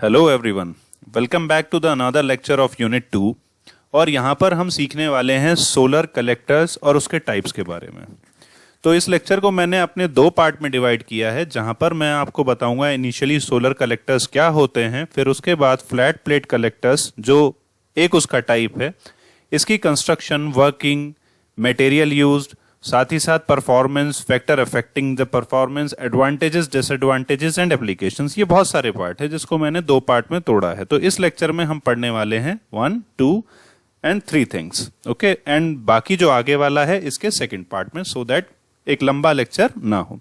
Hello everyone, welcome back to the another lecture of unit 2। और यहाँ पर हम सीखने वाले हैं सोलर कलेक्टर्स और उसके टाइप्स के बारे में। तो इस लेक्चर को मैंने अपने दो पार्ट में डिवाइड किया है, जहाँ पर मैं आपको बताऊंगा इनिशियली सोलर कलेक्टर्स क्या होते हैं, फिर उसके बाद फ्लैट प्लेट कलेक्टर्स जो एक उसका टाइप है, इसकी कंस्ट्रक्शन, वर्किंग, मटेरियल यूज्ड, साथ ही साथ performance, factor affecting the performance, advantages, disadvantages and applications. ये बहुत सारे पार्ट है जिसको मैंने दो पार्ट में तोड़ा है। तो इस लेक्चर में हम पढ़ने वाले हैं 1, 2 एंड 3 थिंग्स, ओके। एंड बाकी जो आगे वाला है इसके सेकंड पार्ट में, सो दैट एक लंबा लेक्चर ना हो।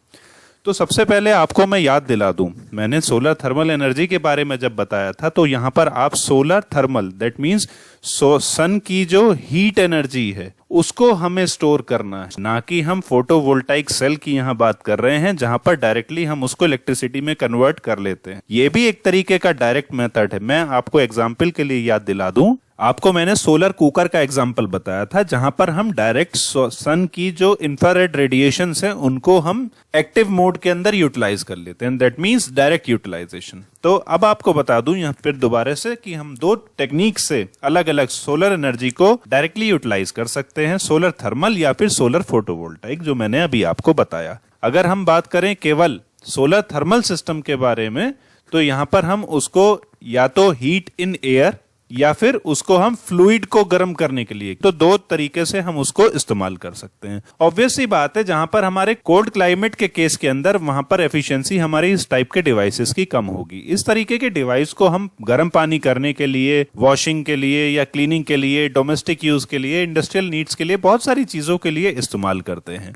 तो सबसे पहले आपको मैं याद दिला दूं, मैंने सोलर थर्मल एनर्जी के बारे में जब बताया था तो यहां पर आप सोलर थर्मल, दैट मींस सन की जो हीट एनर्जी है उसको हमें स्टोर करना है, ना कि हम फोटोवोल्टाइक सेल की यहां बात कर रहे हैं जहां पर डायरेक्टली हम उसको इलेक्ट्रिसिटी में कन्वर्ट कर लेते हैं। ये भी एक तरीके का डायरेक्ट मेथड है। मैं आपको एग्जाम्पल के लिए याद दिला दूं, आपको मैंने सोलर कुकर का एग्जाम्पल बताया था जहां पर हम डायरेक्ट सन की जो इंफ्रारेड रेडिएशंस हैं उनको हम एक्टिव मोड के अंदर यूटिलाइज कर लेते हैं, दैट मींस डायरेक्ट यूटिलाइजेशन। तो अब आपको बता दूं यहाँ फिर दोबारा से कि हम दो टेक्निक से अलग अलग सोलर एनर्जी को डायरेक्टली यूटिलाइज कर सकते हैं, सोलर थर्मल या फिर सोलर फोटोवोल्टाइक, जो मैंने अभी आपको बताया। अगर हम बात करें केवल सोलर थर्मल सिस्टम के बारे में, तो यहां पर हम उसको या तो हीट इन एयर या फिर उसको हम फ्लूइड को गर्म करने के लिए, तो दो तरीके से हम उसको इस्तेमाल कर सकते हैं। ऑब्वियस सी बात है, जहां पर हमारे कोल्ड क्लाइमेट के केस के अंदर वहां पर एफिशिएंसी हमारी इस टाइप के डिवाइसेस की कम होगी। इस तरीके के डिवाइस को हम गर्म पानी करने के लिए, वॉशिंग के लिए या क्लीनिंग के लिए, डोमेस्टिक यूज के लिए, इंडस्ट्रियल नीड्स के लिए, बहुत सारी चीजों के लिए इस्तेमाल करते हैं।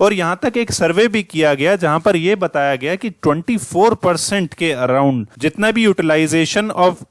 और यहां तक एक सर्वे भी किया गया जहां पर यह बताया गया कि 24% के अराउंड जितना भी यूटिलाइजेशन ऑफ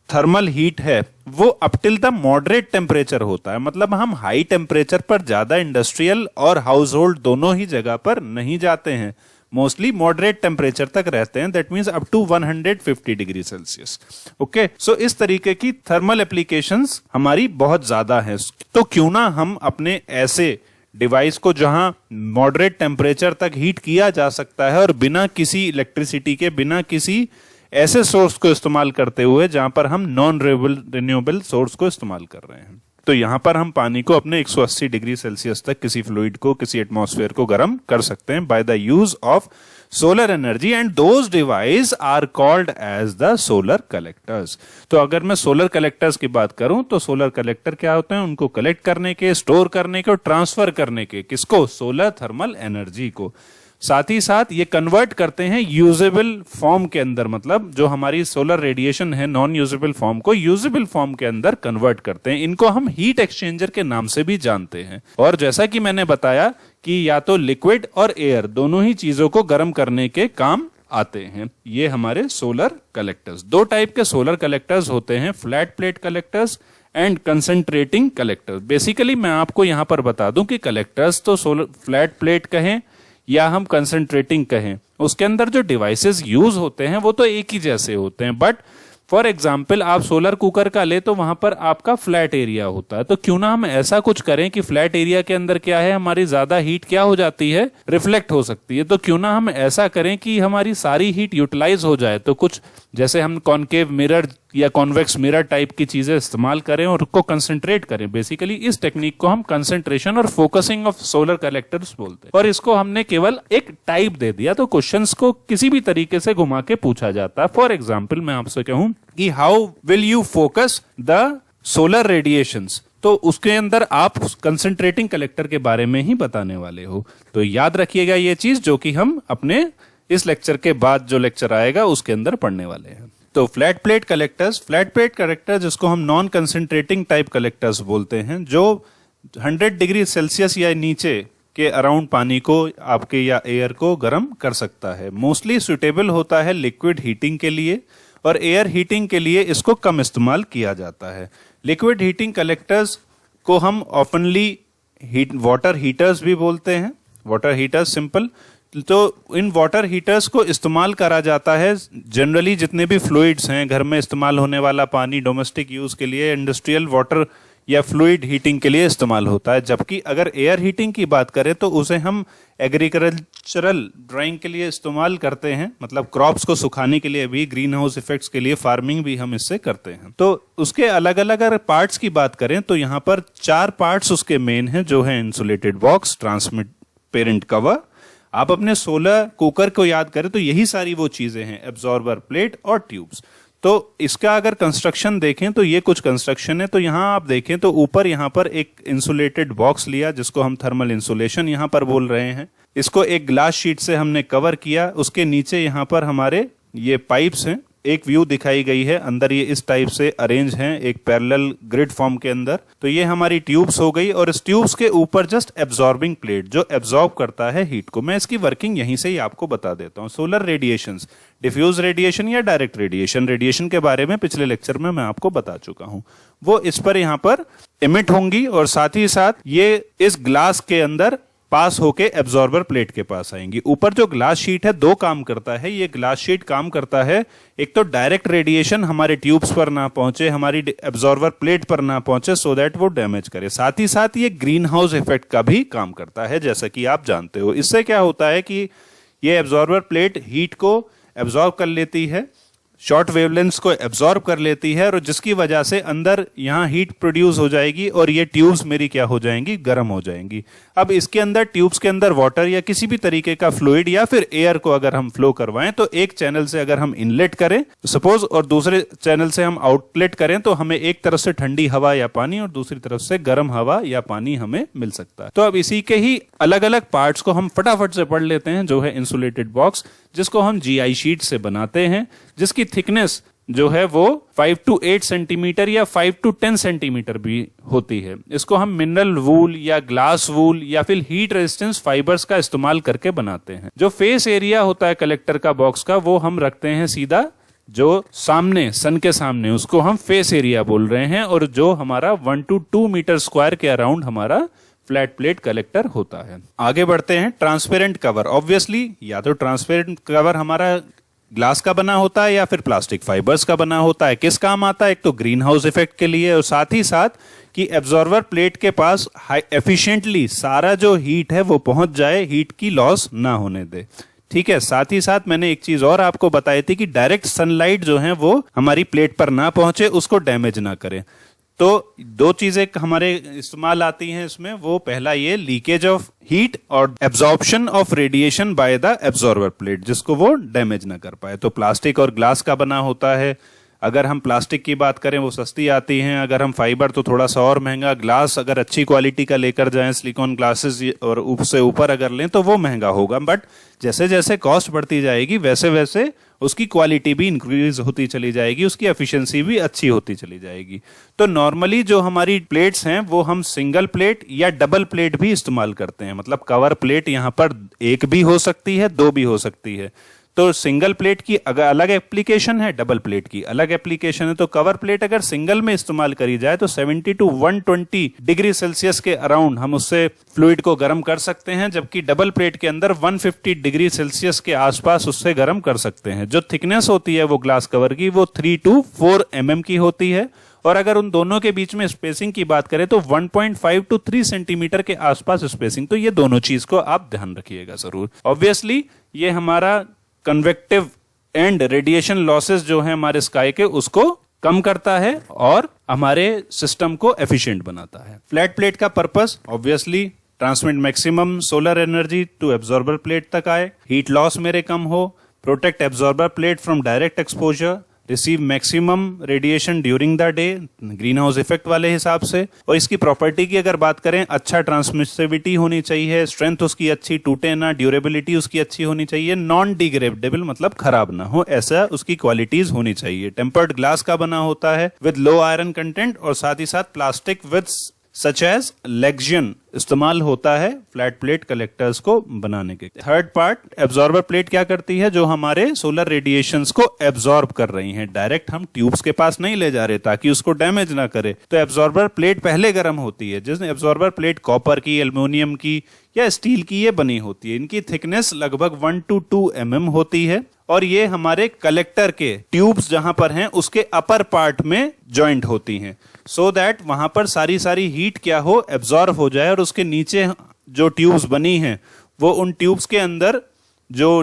थर्मल हीट है वो up till the moderate temperature होता है। मतलब हम हाई टेम्परेचर पर ज्यादा इंडस्ट्रियल और हाउस होल्ड दोनों ही जगह पर नहीं जाते हैं, मोस्टली मॉडरेट टेम्परेचर तक रहते हैं, that means up to 150 degree Celsius. Okay, so इस तरीके की थर्मल एप्लीकेशंस हमारी बहुत ज्यादा हैं। तो क्यों ना हम अपने ऐसे डिवाइस को जहां मॉडरेट टेम्परेचर तक हीट किया जा सकता है और बिना किसी इलेक्ट्रिसिटी के, बिना किसी ऐसे सोर्स को इस्तेमाल करते हुए जहां पर हम नॉन रिन्यूएबल सोर्स को इस्तेमाल कर रहे हैं, तो यहां पर हम पानी को अपने 180 डिग्री सेल्सियस तक, किसी फ्लूइड को, किसी एटमॉस्फेयर को गर्म कर सकते हैं by the use of solar energy, and those device are called as the solar collectors. तो अगर मैं सोलर कलेक्टर्स की बात करूं तो सोलर कलेक्टर क्या होते हैं? उनको कलेक्ट करने के, स्टोर करने के और ट्रांसफर करने के, किसको? सोलर थर्मल एनर्जी को। साथ ही साथ ये कन्वर्ट करते हैं यूजेबल फॉर्म के अंदर, मतलब जो हमारी सोलर रेडिएशन है नॉन यूजेबल फॉर्म को यूजेबल फॉर्म के अंदर कन्वर्ट करते हैं। इनको हम हीट एक्सचेंजर के नाम से भी जानते हैं। और जैसा कि मैंने बताया कि या तो लिक्विड और एयर दोनों ही चीजों को गर्म करने के काम आते हैं। ये हमारे सोलर कलेक्टर्स। दो टाइप के सोलर कलेक्टर्स होते हैं, flat plate collectors and concentrating collectors. Basically मैं आपको यहां पर बता दूं कि कलेक्टर्स तो सोलर फ्लैट प्लेट कहें या हम कंसंट्रेटिंग कहें, उसके अंदर जो डिवाइसेस यूज होते हैं वो तो एक ही जैसे होते हैं। बट फॉर एग्जाम्पल आप सोलर कुकर का ले तो वहां पर आपका फ्लैट एरिया होता है, तो क्यों ना हम ऐसा कुछ करें कि फ्लैट एरिया के अंदर क्या है, हमारी ज्यादा हीट क्या हो जाती है, रिफ्लेक्ट हो सकती है। तो क्यों ना हम ऐसा करें कि हमारी सारी हीट यूटिलाइज हो जाए। तो कुछ जैसे हम कॉनकेव मिरर या कॉन्वेक्स मिरर टाइप की चीजें इस्तेमाल करें और उसको कंसंट्रेट करें। बेसिकली इस टेक्निक को हम कंसंट्रेशन और फोकसिंग ऑफ सोलर कलेक्टर्स बोलते हैं। और इसको हमने केवल एक टाइप दे दिया, तो क्वेश्चंस को किसी भी तरीके से घुमा के पूछा जाता है। फॉर एग्जाम्पल मैं आपसे कहूं कि how will you focus the solar radiations, तो उसके अंदर आप कंसंट्रेटिंग कलेक्टर के बारे में ही बताने वाले हो। तो याद रखिएगा ये चीज, जो कि हम अपने इस लेक्चर के बाद जो लेक्चर आएगा उसके अंदर पढ़ने वाले हैं। तो फ्लैट प्लेट कलेक्टर्स जिसको हम नॉन कंसंट्रेटिंग टाइप कलेक्टर्स बोलते हैं, जो 100 डिग्री सेल्सियस या नीचे के अराउंड पानी को, आपके या एयर को गर्म कर सकता है। मोस्टली सुटेबल होता है लिक्विड हीटिंग के लिए, और एयर हीटिंग के लिए इसको कम इस्तेमाल किया जाता है। लिक्विड हीटिंग कलेक्टर्स को हम ऑफनली वाटर हीटर्स भी बोलते हैं, वाटर हीटर्स सिंपल। तो इन वाटर हीटर्स को इस्तेमाल करा जाता है जनरली जितने भी फ्लूइड्स हैं, घर में इस्तेमाल होने वाला पानी, डोमेस्टिक यूज के लिए, इंडस्ट्रियल वाटर या फ्लूइड हीटिंग के लिए इस्तेमाल होता है। जबकि अगर एयर हीटिंग की बात करें तो उसे हम एग्रीकल्चरल ड्राइंग के लिए इस्तेमाल करते हैं, मतलब क्रॉप्स को सुखाने के लिए भी, ग्रीन हाउस इफेक्ट्स के लिए फार्मिंग भी हम इससे करते हैं। तो उसके अलग अलग अगर पार्ट्स की बात करें तो यहाँ पर 4 पार्ट्स उसके मेन हैं, जो है इंसुलेटेड बॉक्स, ट्रांसपेरेंट कवर। आप अपने सोलर कुकर को याद करें तो यही सारी वो चीजें हैं, एब्जॉर्बर प्लेट और ट्यूब्स। तो इसका अगर कंस्ट्रक्शन देखें तो ये कुछ कंस्ट्रक्शन है। तो यहां आप देखें तो ऊपर यहां पर एक इंसुलेटेड बॉक्स लिया, जिसको हम थर्मल इंसुलेशन यहां पर बोल रहे हैं। इसको एक ग्लास शीट से हमने कवर किया। उसके नीचे यहां पर हमारे ये पाइप्स हैं, एक व्यू दिखाई गई है, अंदर ये इस टाइप से अरेंज हैं एक पैरेलल ग्रिड फॉर्म के अंदर। तो ये हमारी ट्यूब्स हो गई, और इस ट्यूब्स के ऊपर जस्ट एब्जॉर्बिंग प्लेट जो एब्जॉर्ब करता है हीट को। मैं इसकी वर्किंग यहीं से ही आपको बता देता हूं। सोलर रेडिएशंस, डिफ्यूज रेडिएशन या डायरेक्ट रेडिएशन, रेडिएशन के बारे में पिछले लेक्चर में मैं आपको बता चुका हूं। वो इस पर यहां पर इमिट होंगी और साथ ही साथ ये इस ग्लास के अंदर पास होके एब्जॉर्बर प्लेट के पास आएंगी। ऊपर जो ग्लास शीट है 2 काम करता है। ये ग्लास शीट काम करता है, एक तो डायरेक्ट रेडिएशन हमारे ट्यूब्स पर ना पहुंचे, हमारी एब्जॉर्बर प्लेट पर ना पहुंचे, सो दैट वो डैमेज करे। साथ ही साथ ये ग्रीन हाउस इफेक्ट का भी काम करता है, जैसा कि आप जानते हो। इससे क्या होता है कि ये एब्जॉर्बर प्लेट हीट को एब्जॉर्ब कर लेती है, शॉर्ट वेवलेंथ्स को एब्जॉर्ब कर लेती है, और जिसकी वजह से अंदर यहां हीट प्रोड्यूस हो जाएगी और ये ट्यूब्स मेरी क्या हो जाएंगी, गर्म हो जाएंगी। अब इसके अंदर ट्यूब्स के अंदर वाटर या किसी भी तरीके का फ्लूइड या फिर एयर को अगर हम फ्लो करवाएं तो एक चैनल से अगर हम इनलेट करें सपोज और दूसरे चैनल से हम आउटलेट करें तो हमें एक तरफ से ठंडी हवा या पानी और दूसरी तरफ से गर्म हवा या पानी हमें मिल सकता है। तो अब इसी के ही अलग अलग पार्ट्स को हम फटाफट से पढ़ लेते हैं, जो है इंसुलेटेड बॉक्स, जिसको हम GI शीट से बनाते हैं, जिसकी थिकनेस जो है वो 5 to 8 सेंटीमीटर या 5 to 10 सेंटीमीटर भी होती है। इसको हम मिनरल वूल या ग्लास वूल या फिर हीट रेजिस्टेंस फाइबर्स का इस्तेमाल करके बनाते हैं। जो फेस एरिया होता है कलेक्टर का बॉक्स का, वो हम रखते हैं सीधा जो सामने, सन के सामने, उसको हम फेस एरिया बोल रहे हैं, और जो हमारा 1 to 2 मीटर स्क्वायर के अराउंड हमारा फ्लैट प्लेट कलेक्टर होता है। आगे बढ़ते हैं। ट्रांसपेरेंट कवर, ऑब्वियसली या तो ट्रांसपेरेंट कवर हमारा ग्लास का बना होता है या फिर प्लास्टिक फाइबर्स का बना होता है। किस काम आता है? एक तो ग्रीन हाउस इफेक्ट के लिए, और साथ ही साथ कि एब्जॉर्बर प्लेट के पास एफिशिएंटली सारा जो हीट है वो पहुंच जाए, हीट की लॉस ना होने दे। ठीक है। साथ ही साथ मैंने एक चीज और आपको बताई थी कि डायरेक्ट सनलाइट जो है वो हमारी प्लेट पर ना पहुंचे, उसको डैमेज ना करे। तो 2 चीजें हमारे इस्तेमाल आती हैं इसमें। वो पहला ये लीकेज ऑफ हीट और absorption of radiation by the absorber plate, जिसको वो डैमेज ना कर पाए। तो प्लास्टिक और ग्लास का बना होता है। अगर हम प्लास्टिक की बात करें वो सस्ती आती हैं, अगर हम फाइबर तो थोड़ा सा और महंगा। ग्लास अगर अच्छी क्वालिटी का लेकर जाएं, सिलिकॉन ग्लासेस और उससे ऊपर अगर लें तो वो महंगा होगा। बट जैसे जैसे कॉस्ट बढ़ती जाएगी वैसे वैसे उसकी क्वालिटी भी इंक्रीज होती चली जाएगी, उसकी एफिशिएंसी भी अच्छी होती चली जाएगी। तो नॉर्मली जो हमारी प्लेट्स हैं वो हम सिंगल प्लेट या डबल प्लेट भी इस्तेमाल करते हैं। मतलब कवर प्लेट यहाँ पर 1 भी हो सकती है, 2 भी हो सकती है। तो सिंगल प्लेट की अगर अलग एप्लीकेशन है, डबल प्लेट की अलग एप्लीकेशन है। तो कवर प्लेट अगर सिंगल में इस्तेमाल करी जाए तो 70 to 120 डिग्री सेल्सियस के अराउंड हम उससे फ्लूइड को गर्म कर सकते हैं, जबकि डबल प्लेट के अंदर 150 डिग्री सेल्सियस के आसपास उससे गर्म कर सकते हैं। जो थिकनेस होती है वो ग्लास कवर की वो 3 to 4 mm की होती है, और अगर उन दोनों के बीच में स्पेसिंग की बात करें तो 1.5 to 3 सेंटीमीटर के आसपास स्पेसिंग। तो ये दोनों चीज को आप ध्यान रखिएगा जरूर। ऑब्वियसली ये हमारा कन्वेक्टिव एंड रेडिएशन लॉसेस जो है हमारे स्काई के, उसको कम करता है और हमारे सिस्टम को एफिशिएंट बनाता है। फ्लैट प्लेट का purpose obviously transmit maximum solar energy to absorber plate तक आए, हीट लॉस मेरे कम हो, protect absorber plate from direct exposure, receive maximum radiation during the day, greenhouse effect वाले हिसाब से। और इसकी प्रॉपर्टी की अगर बात करें, अच्छा ट्रांसमिसिविटी होनी चाहिए, स्ट्रेंथ उसकी अच्छी, टूटे ना, ड्यूरेबिलिटी उसकी अच्छी होनी चाहिए, नॉन डिग्रेडेबल मतलब खराब ना हो, ऐसा उसकी क्वालिटीज होनी चाहिए। टेम्पर्ड ग्लास का बना होता है विद लो आयरन कंटेंट, और साथ ही साथ प्लास्टिक विद सच एज लेक्जियन इस्तेमाल होता है फ्लैट प्लेट कलेक्टर्स को बनाने के। थर्ड पार्ट, एब्जॉर्बर प्लेट क्या करती है? जो हमारे सोलर रेडिएशंस को एब्जॉर्ब कर रही हैं। डायरेक्ट हम ट्यूब्स के पास नहीं ले जा रहे ताकि उसको डैमेज ना करे। तो एब्जॉर्बर प्लेट पहले गर्म होती है। जिस एब्जॉर्बर प्लेट कॉपर की, एल्युमिनियम की या स्टील की ये बनी होती है। इनकी थिकनेस लगभग 1 to 2 mm होती है, और ये हमारे कलेक्टर के ट्यूब्स जहां पर हैं उसके अपर पार्ट में जॉइंट होती हैं, सो दैट वहां पर सारी सारी हीट क्या हो, एब्जॉर्ब हो जाए और उसके नीचे जो ट्यूब्स बनी हैं वो उन ट्यूब्स के अंदर जो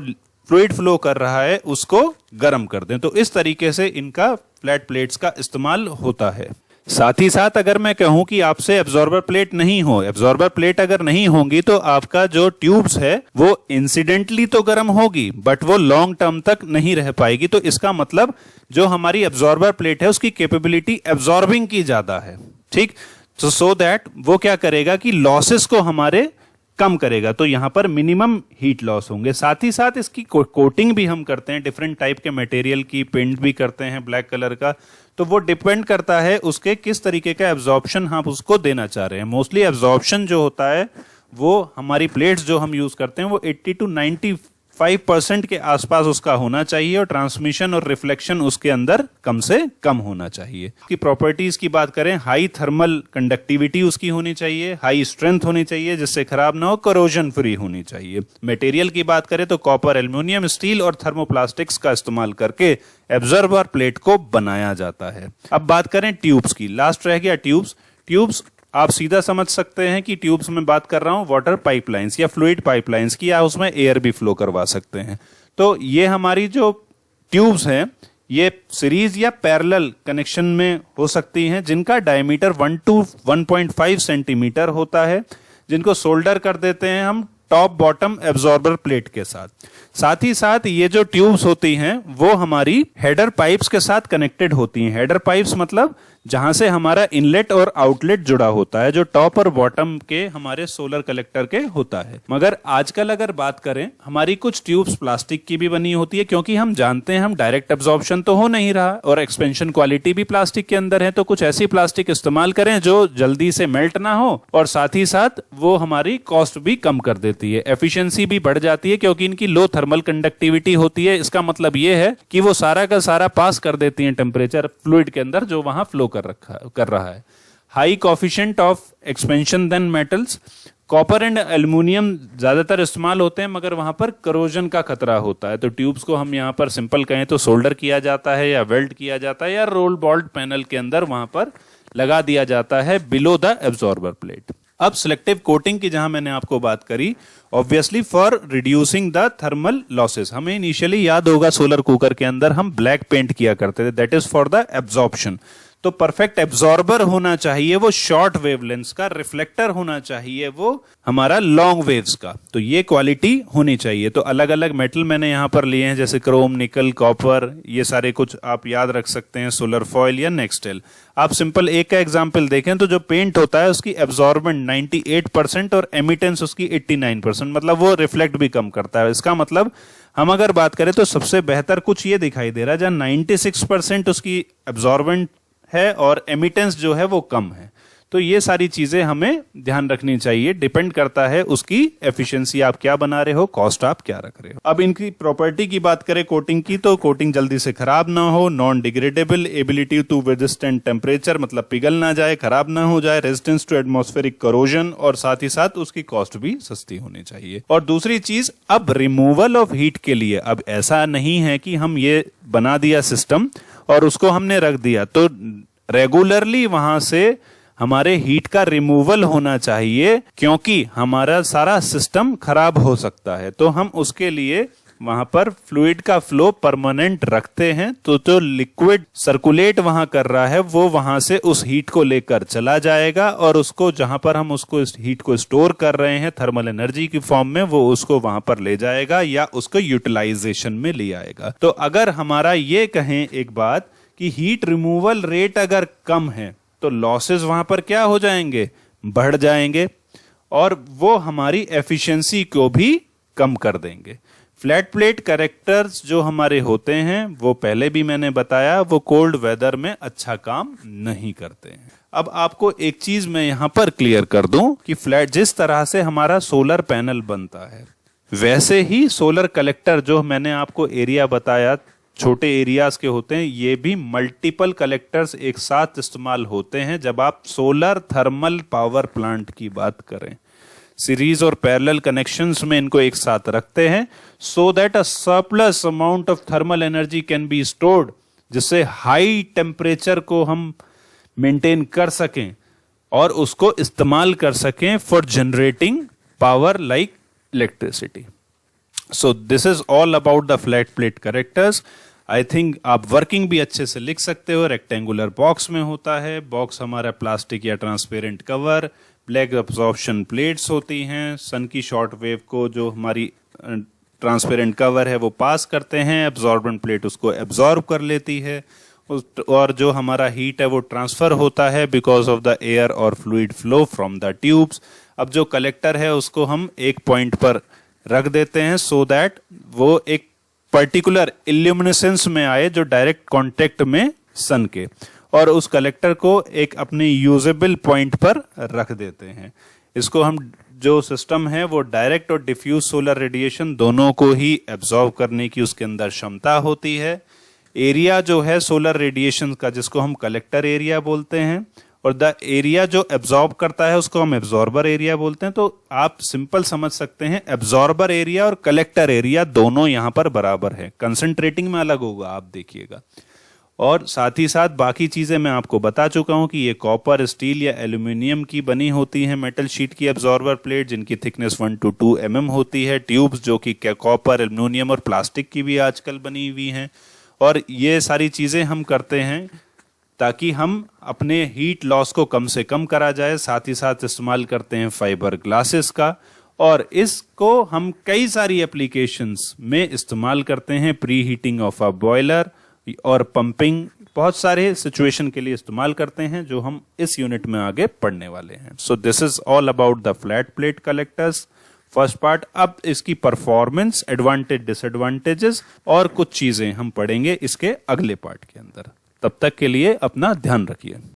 फ्लूइड फ्लो कर रहा है उसको गर्म कर दें। तो इस तरीके से इनका फ्लैट प्लेट्स का इस्तेमाल होता है। साथ ही साथ अगर मैं कहूं कि आपसे एब्जॉर्बर प्लेट नहीं हो, एब्जॉर्बर प्लेट अगर नहीं होंगी तो आपका जो ट्यूब्स है वो इंसिडेंटली तो गर्म होगी बट वो लॉन्ग टर्म तक नहीं रह पाएगी। तो इसका मतलब जो हमारी एब्जॉर्बर प्लेट है उसकी कैपेबिलिटी एब्जॉर्बिंग की ज्यादा है, ठीक। तो सो दैट वो क्या करेगा कि लॉसेस को हमारे कम करेगा, तो यहां पर मिनिमम हीट लॉस होंगे। साथ ही साथ इसकी कोटिंग भी हम करते हैं, डिफरेंट टाइप के मटेरियल की पेंट भी करते हैं ब्लैक कलर का, तो वो डिपेंड करता है उसके किस तरीके का एब्जॉर्प्शन हम उसको देना चाह रहे हैं। मोस्टली एब्जॉर्प्शन जो होता है वो हमारी प्लेट्स जो हम यूज करते हैं वो 80 to 95% के आसपास उसका होना चाहिए और ट्रांसमिशन और रिफ्लेक्शन उसके अंदर कम से कम होना चाहिए। की प्रॉपर्टीज की बात करें, हाई थर्मल कंडक्टिविटी उसकी होनी चाहिए, हाई स्ट्रेंथ होनी चाहिए जिससे खराब ना हो, करोजन फ्री होनी चाहिए। मटेरियल की बात करें तो कॉपर, एल्युमिनियम, स्टील और थर्मोप्लास्टिक्स का इस्तेमाल करके एब्जॉर्बर प्लेट को बनाया जाता है। अब बात करें ट्यूब्स की, लास्ट रह गया ट्यूब्स। ट्यूब्स आप सीधा समझ सकते हैं कि ट्यूब्स में बात कर रहा हूं वाटर पाइपलाइंस या फ्लूइड पाइपलाइंस की, या उसमें एयर भी फ्लो करवा सकते हैं। तो ये हमारी जो ट्यूब्स हैं ये सीरीज या पैरेलल कनेक्शन में हो सकती हैं, जिनका डायमीटर 1 to 1.5 सेंटीमीटर होता है, जिनको सोल्डर कर देते हैं हम टॉप बॉटम एब्जॉर्बर प्लेट के साथ। साथ ही साथ ये जो ट्यूब्स होती हैं वो हमारी हेडर पाइप्स के साथ कनेक्टेड होती हैं। हेडर पाइप्स मतलब जहां से हमारा इनलेट और आउटलेट जुड़ा होता है, जो टॉप और बॉटम के हमारे सोलर कलेक्टर के होता है। मगर आजकल अगर बात करें, हमारी कुछ ट्यूब्स प्लास्टिक की भी बनी होती है, क्योंकि हम जानते हैं हम डायरेक्ट एब्जॉर्प्शन तो हो नहीं रहा और एक्सपेंशन क्वालिटी भी प्लास्टिक के अंदर है, तो कुछ ऐसी प्लास्टिक इस्तेमाल करें जो जल्दी से मेल्ट ना हो और साथ ही साथ वो हमारी कॉस्ट भी कम कर देती है, एफिशिएंसी भी बढ़ जाती है, क्योंकि इनकी लो थर्मल कंडक्टिविटी होती है। इसका मतलब ये है कि वो सारा का सारा पास कर देती है टेम्परेचर फ्लूइड के अंदर जो वहां फ्लो कर रहा है। High coefficient of expansion than metals, copper and aluminium ज्यादातर इस्तेमाल होते हैं, मगर वहां पर करोजन का खतरा होता है। तो ट्यूब्स को हम यहां पर सिंपल कहें तो सोल्डर किया जाता है या वेल्ड किया जाता है या रोल बॉल्ड पैनल के अंदर वहां पर लगा दिया जाता है बिलो द एब्जॉर्बर प्लेट। अब सिलेक्टिव कोटिंग की जहां मैंने आपको बात करी, obviously for reducing the thermal losses, हमें इनिशियली याद होगा सोलर कुकर के अंदर हम ब्लैक पेंट किया करते थे, that is for the absorption. तो परफेक्ट एब्जॉर्बर होना चाहिए वो शॉर्ट वेवलेंथ का, रिफ्लेक्टर होना चाहिए वो हमारा लॉन्ग वेव्स का, तो ये क्वालिटी होनी चाहिए। तो अलग अलग मेटल मैंने यहां पर लिए हैं, जैसे क्रोम, निकल, कॉपर, ये सारे कुछ आप याद रख सकते हैं, सोलर फॉइल या नेक्सटेल। आप सिंपल एक का एग्जांपल देखें तो जो पेंट होता है उसकी एब्जॉर्बेंट 98% और एमिटेंस उसकी 89%, मतलब वो रिफ्लेक्ट भी कम करता है। इसका मतलब हम अगर बात करें तो सबसे बेहतर कुछ ये दिखाई दे रहा है जहां 96% उसकी एब्जॉर्बेंट है और एमिटेंस जो है वो कम है। तो ये सारी चीजें हमें ध्यान रखनी चाहिए, डिपेंड करता है उसकी एफिशिएंसी आप क्या बना रहे हो, कॉस्ट आप क्या रख रहे हो। अब इनकी प्रॉपर्टी की बात करें कोटिंग की, तो कोटिंग जल्दी से खराब ना हो, non degradable, ability to withstand temperature, मतलब पिघल ना जाए, खराब ना हो जाए, रेजिस्टेंस टू एटमॉस्फेरिक करोजन, और साथ ही साथ उसकी कॉस्ट भी सस्ती होनी चाहिए। और दूसरी चीज, अब रिमूवल ऑफ हीट के लिए अब ऐसा नहीं है कि हम ये बना दिया सिस्टम और उसको हमने रख दिया, तो रेगुलरली वहां से हमारे हीट का रिमूवल होना चाहिए, क्योंकि हमारा सारा सिस्टम खराब हो सकता है। तो हम उसके लिए वहां पर फ्लूइड का फ्लो परमानेंट रखते हैं, तो जो लिक्विड सर्कुलेट वहां कर रहा है वो वहां से उस हीट को लेकर चला जाएगा और उसको जहां पर हम उसको इस हीट को स्टोर कर रहे हैं थर्मल एनर्जी की फॉर्म में, वो उसको वहां पर ले जाएगा या उसको यूटिलाइजेशन में ले आएगा। तो अगर हमारा ये कहें एक बात कि हीट रिमूवल रेट अगर कम है तो लॉसेस वहां पर क्या हो जाएंगे, बढ़ जाएंगे, और वो हमारी एफिशिएंसी को भी कम कर देंगे। फ्लैट प्लेट करेक्टर्स जो हमारे होते हैं वो पहले भी मैंने बताया, वो कोल्ड वेदर में अच्छा काम नहीं करते हैं। अब आपको एक चीज मैं यहां पर क्लियर कर दूं कि फ्लैट जिस तरह से हमारा सोलर पैनल बनता है, वैसे ही सोलर कलेक्टर जो मैंने आपको एरिया बताया छोटे एरियाज के होते हैं, ये भी मल्टीपल कलेक्टर्स एक साथ इस्तेमाल होते हैं जब आप सोलर थर्मल पावर प्लांट की बात करें। सीरीज और पैरेलल कनेक्शंस में इनको एक साथ रखते हैं so that a surplus amount of thermal energy can be stored, जिससे हाई टेम्परेचर को हम मेंटेन कर सकें और उसको इस्तेमाल कर सकें for generating power like electricity. So this is all about the flat plate collectors. I think आप वर्किंग भी अच्छे से लिख सकते हो। रेक्टेंगुलर बॉक्स में होता है, बॉक्स हमारा प्लास्टिक या transparent cover, black absorption plates होती हैं, सन की शॉर्ट वेव को जो हमारी ट्रांसपेरेंट कवर है वो पास करते हैं, एब्जॉर्बेंट प्लेट उसको एब्जॉर्ब कर लेती है, और जो हमारा हीट है वो ट्रांसफर होता है बिकॉज ऑफ द एयर और fluid flow from the tubes. अब जो कलेक्टर है उसको हम एक पॉइंट पर रख देते हैं सो दैट वो एक पर्टिकुलर इल्यूमिनेसेंस में आए जो डायरेक्ट कांटेक्ट में सन के, और उस कलेक्टर को एक अपने यूजेबल पॉइंट पर रख देते हैं। इसको हम जो सिस्टम है वो डायरेक्ट और डिफ्यूज सोलर रेडिएशन दोनों को ही एब्जॉर्ब करने की उसके अंदर क्षमता होती है। एरिया जो है सोलर रेडिएशन का, जिसको हम कलेक्टर एरिया बोलते हैं, और द एरिया जो एब्जॉर्ब करता है उसको हम एब्जॉर्बर एरिया बोलते हैं। तो आप सिंपल समझ सकते हैं एब्जॉर्बर एरिया और कलेक्टर एरिया दोनों यहां पर बराबर है, कंसंट्रेटिंग में अलग होगा, आप देखिएगा। और साथ ही साथ बाकी चीजें मैं आपको बता चुका हूं कि ये कॉपर, स्टील या एल्यूमिनियम की बनी होती हैं मेटल शीट की एब्जॉर्बर प्लेट, जिनकी थिकनेस 1 to 2 mm होती है। ट्यूब्स जो कि कॉपर, एल्यूमिनियम और प्लास्टिक की भी आजकल बनी हुई हैं। और ये सारी चीजें हम करते हैं ताकि हम अपने हीट लॉस को कम से कम करा जाए। साथ ही साथ इस्तेमाल करते हैं फाइबर ग्लासेस का, और इसको हम कई सारी एप्लीकेशंस में इस्तेमाल करते हैं। Pre heating of a boiler और पंपिंग, बहुत सारे सिचुएशन के लिए इस्तेमाल करते हैं जो हम इस यूनिट में आगे पढ़ने वाले हैं। So this is all about the flat plate collectors first part. अब इसकी परफॉर्मेंस, एडवांटेज, डिसएडवांटेजेस और कुछ चीजें हम पढ़ेंगे इसके अगले पार्ट के अंदर। तब तक के लिए अपना ध्यान रखिए।